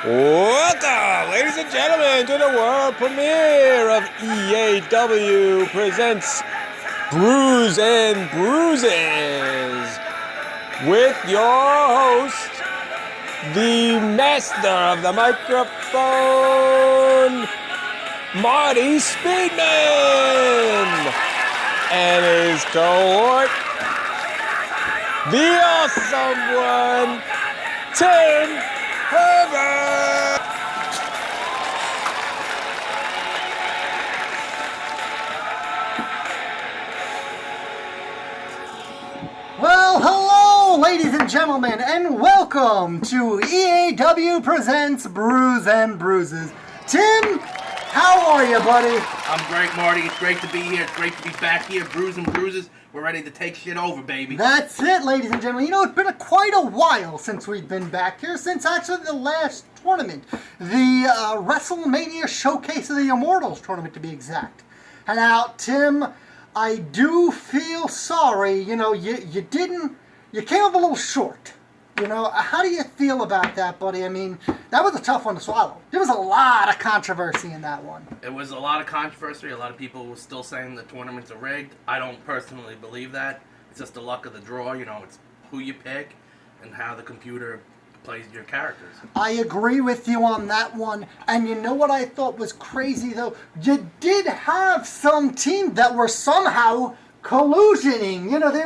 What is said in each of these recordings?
Welcome, ladies and gentlemen, to the world premiere of EAW presents Brews and Bruises with your host, the master of the microphone, Marty Speedman, and his cohort, the awesome one, Tim Herbert. Well, hello, ladies and gentlemen, and welcome to EAW Presents Brews and Bruises. Tim, how are you, buddy? I'm great, Marty. It's great to be here. It's great to be back here. Brews and Bruises. We're ready to take shit over, baby. That's it, ladies and gentlemen. You know, it's been quite a while since we've been back here, since actually the last tournament, the WrestleMania Showcase of the Immortals tournament, to be exact. And now, Tim, I do feel sorry. You know, you came up a little short. You know, how do you feel about that, buddy? I mean, that was a tough one to swallow. There was a lot of controversy in that one. It was a lot of controversy. A lot of people were still saying the tournaments are rigged. I don't personally believe that. It's just the luck of the draw. You know, it's who you pick and how the computer plays your characters. I agree with you on that one. And you know what I thought was crazy, though? You did have some teams that were somehow collusioning. You know, they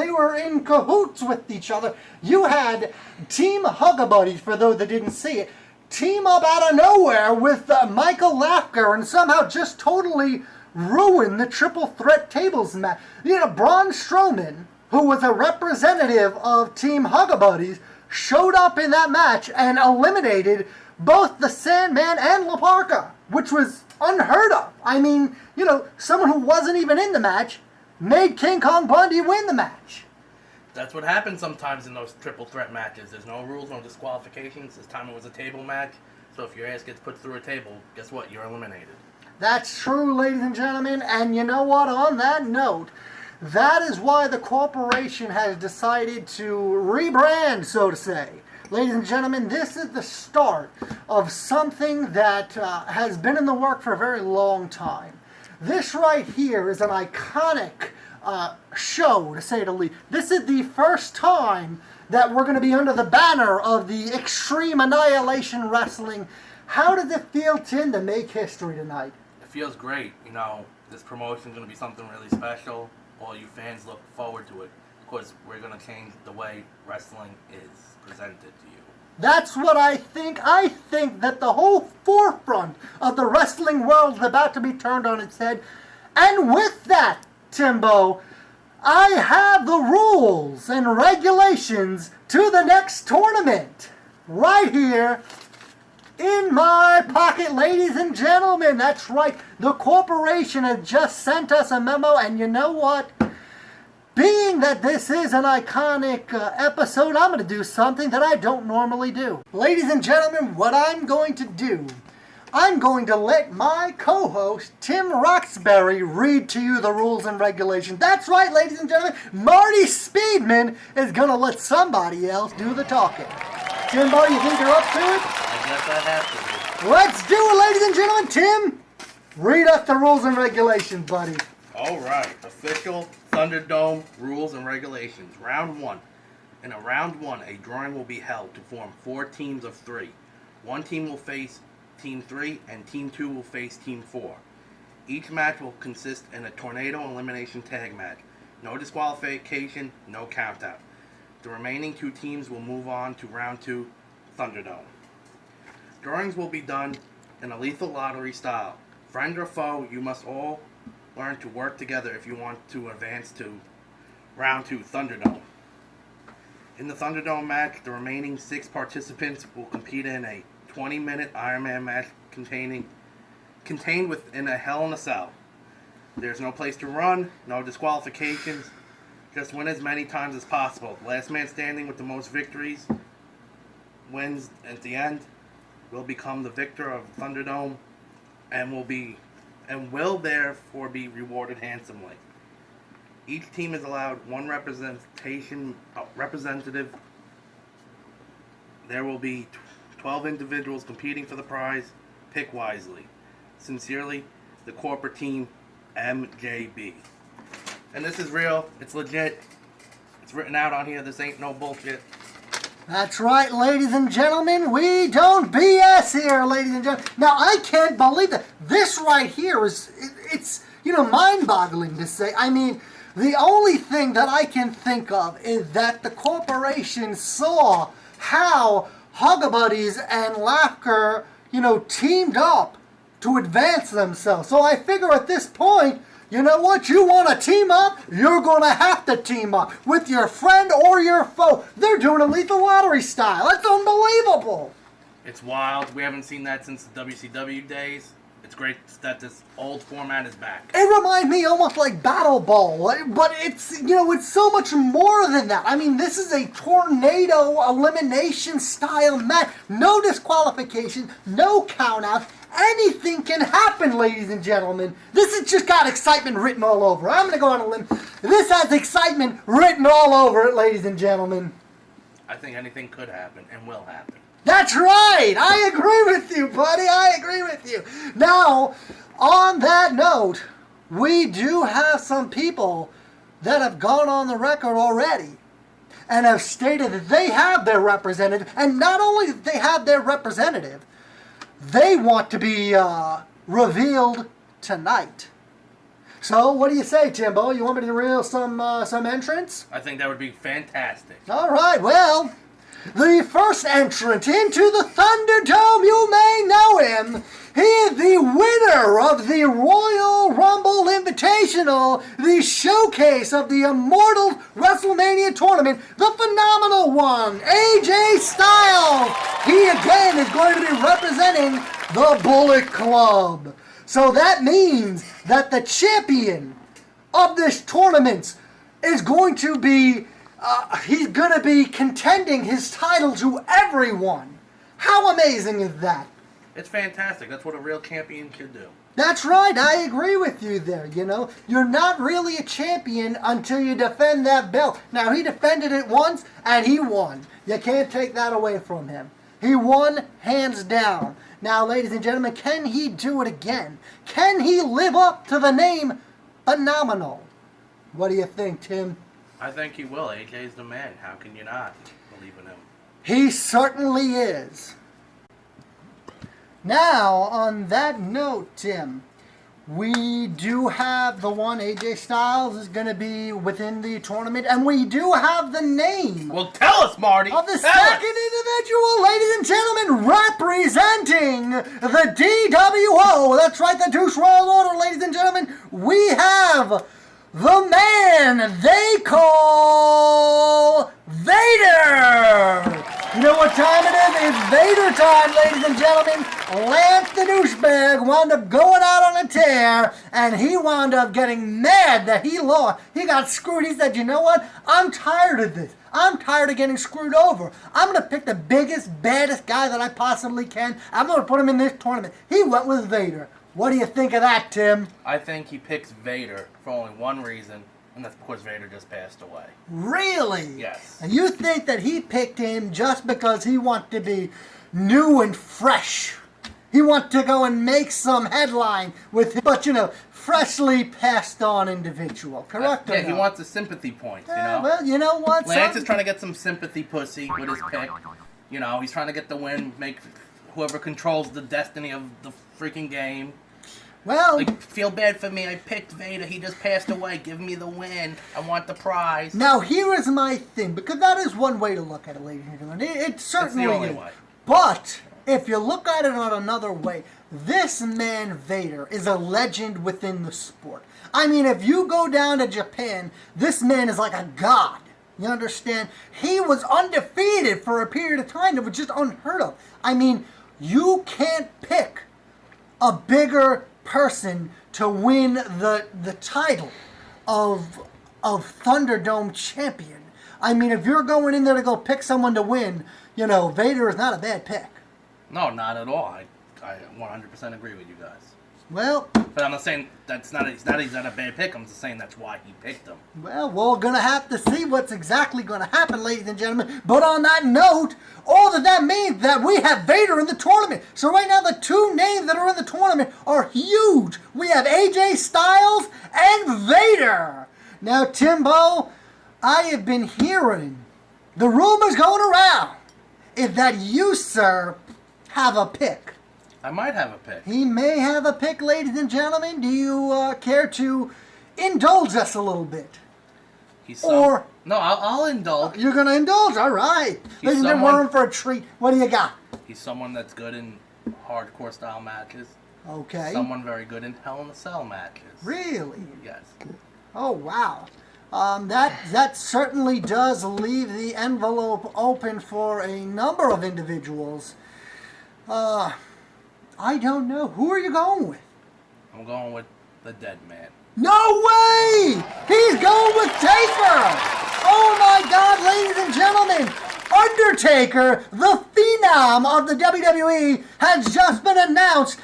were in cahoots with each other. You had Team Hugabuddies, for those that didn't see it, team up out of nowhere with Michael Lafker and somehow just totally ruin the triple threat tables match. You know, Braun Strowman, who was a representative of Team Hugabuddies, showed up in that match and eliminated both the Sandman and La Parka, which was unheard of. I mean, you know, someone who wasn't even in the match made King Kong Bundy win the match. That's what happens sometimes in those triple threat matches. There's no rules, no disqualifications. This time it was a table match. So if your ass gets put through a table, guess what? You're eliminated. That's true, ladies and gentlemen. And you know what? On that note, that is why the corporation has decided to rebrand, so to say. Ladies and gentlemen, this is the start of something that has been in the work for a very long time. This right here is an iconic show, to say the least. This is the first time that we're going to be under the banner of the Extreme Annihilation Wrestling. How does it feel, Tim, to make history tonight? It feels great. You know, this promotion is going to be something really special. All you fans look forward to it. Of course, we're going to change the way wrestling is presented to you. That's what I think. I think that the whole forefront of the wrestling world is about to be turned on its head. And with that, Timbo, I have the rules and regulations to the next tournament right here in my pocket, ladies and gentlemen. That's right. The corporation has just sent us a memo, and you know what? Being that this is an iconic episode, I'm going to do something that I don't normally do. Ladies and gentlemen, what I'm going to do, I'm going to let my co-host, Tim Roxbury, read to you the rules and regulations. That's right, ladies and gentlemen, Marty Speedman is going to let somebody else do the talking. Timbo, you think you're up to it? I guess I have to. Let's do it, ladies and gentlemen. Tim, read us the rules and regulations, buddy. All right, official Thunderdome rules and regulations. Round 1. In a round 1, a drawing will be held to form 4 teams of 3. One team will face Team 3, and Team 2 will face Team 4. Each match will consist in a tornado elimination tag match. No disqualification, no countout. The remaining 2 teams will move on to round 2, Thunderdome. Drawings will be done in a lethal lottery style. Friend or foe, you must all learn to work together if you want to advance to round 2, Thunderdome. In the Thunderdome match, the remaining 6 participants will compete in a 20-minute Iron Man match contained within a Hell in a Cell. There's no place to run, no disqualifications. Just win as many times as possible. The last man standing with the most victories wins at the end. Will become the victor of Thunderdome and will therefore be rewarded handsomely. Each team is allowed one representative. There will be 12 individuals competing for the prize. Pick wisely. Sincerely, the corporate team, MJB. And this is real. It's legit. It's written out on here. This ain't no bullshit. That's right, ladies and gentlemen. We don't BS here, ladies and gentlemen. Now, I can't believe that. This right here it's mind-boggling to say. I mean, the only thing that I can think of is that the corporation saw how Huggabuddies and Laughter, teamed up to advance themselves. So I figure at this point, you know what? You want to team up? You're going to have to team up with your friend or your foe. They're doing a lethal lottery style. That's unbelievable. It's wild. We haven't seen that since the WCW days. It's great that this old format is back. It reminds me almost like Battle Ball, but it's, it's so much more than that. I mean, this is a tornado elimination style match. No disqualification, no count out. Anything can happen, ladies and gentlemen. This has just got excitement written all over. I'm going to go on a limb. This has excitement written all over it, ladies and gentlemen. I think anything could happen and will happen. That's right! I agree with you, buddy. I agree with you. Now, on that note, we do have some people that have gone on the record already and have stated that they have their representative. And not only do they have their representative, they want to be revealed tonight. So, what do you say, Timbo? You want me to reveal some entrants? I think that would be fantastic. All right, well, the first entrant into the Thunderdome, you may know him. He is the winner of the Royal Rumble Invitational, the showcase of the Immortal WrestleMania Tournament, the phenomenal one, AJ Styles. He again is going to be representing the Bullet Club. So that means that the champion of this tournament is going to be he's going to be contending his title to everyone. How amazing is that? It's fantastic. That's what a real champion should do. That's right. I agree with you there, You're not really a champion until you defend that belt. Now, he defended it once, and he won. You can't take that away from him. He won hands down. Now, ladies and gentlemen, can he do it again? Can he live up to the name Phenomenal? What do you think, Tim? I think he will. AJ's the man. How can you not believe in him? He certainly is. Now, on that note, Tim, we do have the one AJ Styles is going to be within the tournament, and we do have the name. Well, tell us, Marty. Of the second individual, ladies and gentlemen, representing the DWO. That's right, the Deuce Royal Order, ladies and gentlemen. We have the man they call Vader. You know what time it is? It's Vader time, ladies and gentlemen. Lance the douchebag wound up going out on a tear, and he wound up getting mad that he lost. He got screwed. He said, you know what? I'm tired of this. I'm tired of getting screwed over. I'm going to pick the biggest, baddest guy that I possibly can. I'm going to put him in this tournament. He went with Vader. What do you think of that, Tim? I think he picks Vader for only one reason, and that's because Vader just passed away. Really? Yes. And you think that he picked him just because he wanted to be new and fresh? He wanted to go and make some headline with him, but freshly passed on individual, correct? Yeah, he wants the sympathy points, Well, you know what? Lance is trying to get some sympathy pussy with his pick. He's trying to get the win, make whoever controls the destiny of the freaking game. Well, feel bad for me. I picked Vader. He just passed away. Give me the win. I want the prize. Now, here is my thing, because that is one way to look at it, ladies and gentlemen. It certainly is. That's the only way. But if you look at it on another way, this man Vader is a legend within the sport. I mean, if you go down to Japan, this man is like a god. You understand? He was undefeated for a period of time that was just unheard of. I mean, you can't pick a bigger person to win the title of Thunderdome champion. I mean, if you're going in there to go pick someone to win, Vader is not a bad pick. No, not at all. I 100% agree with you guys. Well, But I'm not saying he's not a bad pick. I'm just saying that's why he picked him. well, we're going to have to see what's exactly going to happen, ladies and gentlemen. But on that note, all that means that we have Vader in the tournament. So right now, the two names that are in the tournament are huge. We have AJ Styles and Vader. Now, Timbo, I have been hearing the rumors going around is that you, sir, have a pick. I might have a pick. He may have a pick, ladies and gentlemen. Do you care to indulge us a little bit? No, I'll indulge. You're going to indulge? All right. Ladies and gentlemen, we're in for a treat. What do you got? He's someone that's good in hardcore style matches. Okay. Someone very good in Hell in a Cell matches. Really? Yes. Oh, wow. That certainly does leave the envelope open for a number of individuals. I don't know. Who are you going with? I'm going with the Dead Man. No way! He's going with Taker! Oh my God, ladies and gentlemen! Undertaker, the Phenom of the WWE, has just been announced.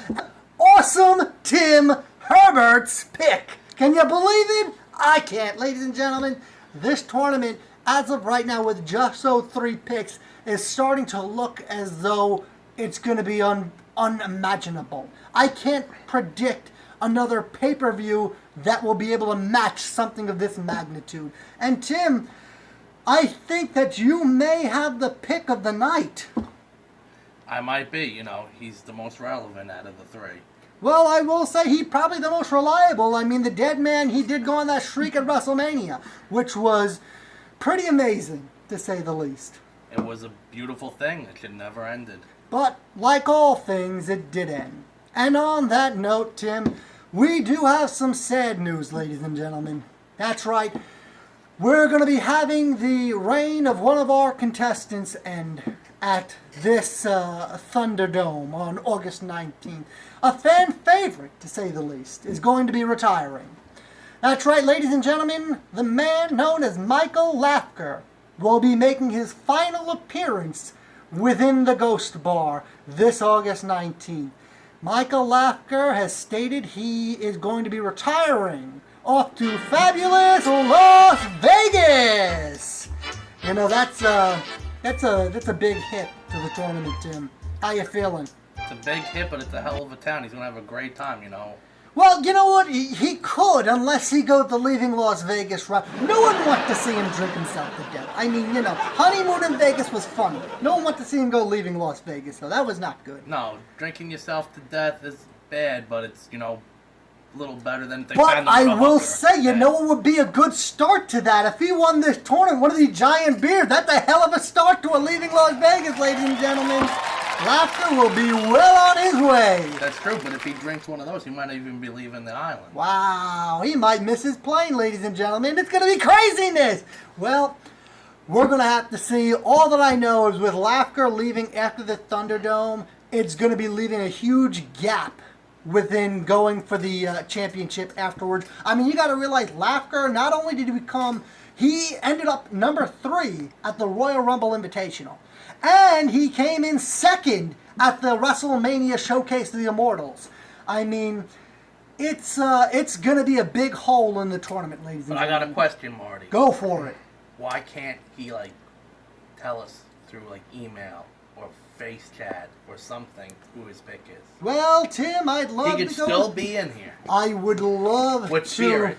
Awesome Tim Herbert's pick. Can you believe it? I can't, ladies and gentlemen. This tournament, as of right now, with just those 3 picks, is starting to look as though it's going to be unimaginable. I can't predict another pay-per-view that will be able to match something of this magnitude. And Tim, I think that you may have the pick of the night. I might be. He's the most relevant out of the 3. Well, I will say he's probably the most reliable. I mean, the Dead Man, he did go on that streak at WrestleMania, which was pretty amazing, to say the least. It was a beautiful thing. It should never ended. But, like all things, it did end. And on that note, Tim, we do have some sad news, ladies and gentlemen. That's right. We're going to be having the reign of one of our contestants end at this Thunderdome on August 19th. A fan favorite, to say the least, is going to be retiring. That's right, ladies and gentlemen. The man known as Michael Lafker will be making his final appearance within the Ghost Bar this August 19th. Michael Lafker has stated he is going to be retiring off to fabulous Las Vegas. That's a big hit to the tournament, Tim. How you feeling? It's a big hit, but it's a hell of a town. He's going to have a great time, Well, you know what? He could, unless he goes the leaving Las Vegas route. No one wants to see him drink himself to death. I mean, honeymoon in Vegas was funny. No one wants to see him go leaving Las Vegas, so that was not good. No, drinking yourself to death is bad, but it's, a little better than things. But I will say, you know what would be a good start to that? If he won this tournament, one of these giant beers, that's a hell of a start to a leaving Las Vegas, ladies and gentlemen. Laughter will be well on his way. That's true, but if he drinks one of those, he might even be leaving the island. Wow, he might miss his plane, ladies and gentlemen. It's going to be craziness. Well, we're going to have to see. All that I know is with Laughter leaving after the Thunderdome, it's going to be leaving a huge gap within going for the championship afterwards. I mean, you got to realize Laughter, not only did he ended up number 3 at the Royal Rumble Invitational. And he came in second at the WrestleMania Showcase of the Immortals. I mean, it's going to be a big hole in the tournament, ladies and gentlemen. I got a question, Marty. Go for it. Why can't he, tell us through, email or face chat or something who his pick is? Well, Tim, I'd love to go. He could still be in here. I would love to. With spirit.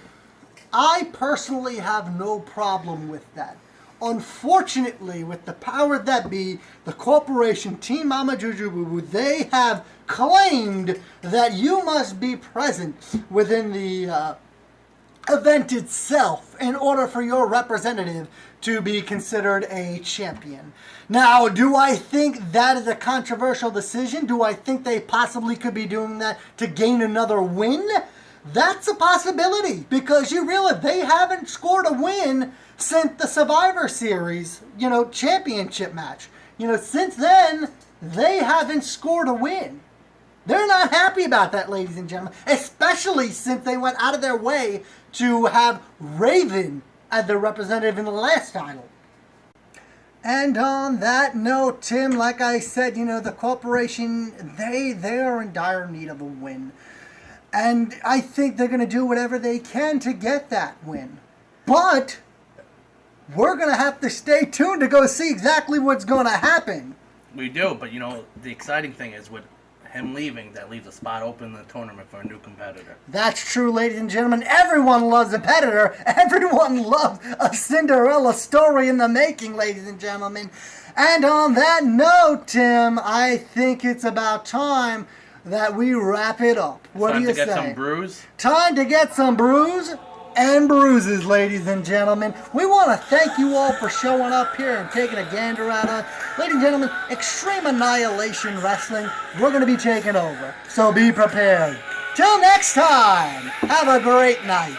I personally have no problem with that. Unfortunately, with the power that be, the corporation Team Mama Jujubu, they have claimed that you must be present within the event itself in order for your representative to be considered a champion. Now, do I think that is a controversial decision? Do I think they possibly could be doing that to gain another win? That's a possibility, because you realize they haven't scored a win since the Survivor Series, championship match. Since then, they haven't scored a win. They're not happy about that, ladies and gentlemen, especially since they went out of their way to have Raven as their representative in the last title. And on that note, Tim, like I said, the corporation, they are in dire need of a win. And I think they're going to do whatever they can to get that win. But we're going to have to stay tuned to go see exactly what's going to happen. We do, but you know, the exciting thing is with him leaving, that leaves a spot open in the tournament for a new competitor. That's true, ladies and gentlemen. Everyone loves a competitor. Everyone loves a Cinderella story in the making, ladies and gentlemen. And on that note, Tim, I think it's about time that we wrap it up. What do you say? Time to get some brews. Time to get some brews and bruises, ladies and gentlemen. We want to thank you all for showing up here and taking a gander at us. Ladies and gentlemen, Extreme Annihilation Wrestling, we're going to be taking over. So be prepared. Till next time, have a great night.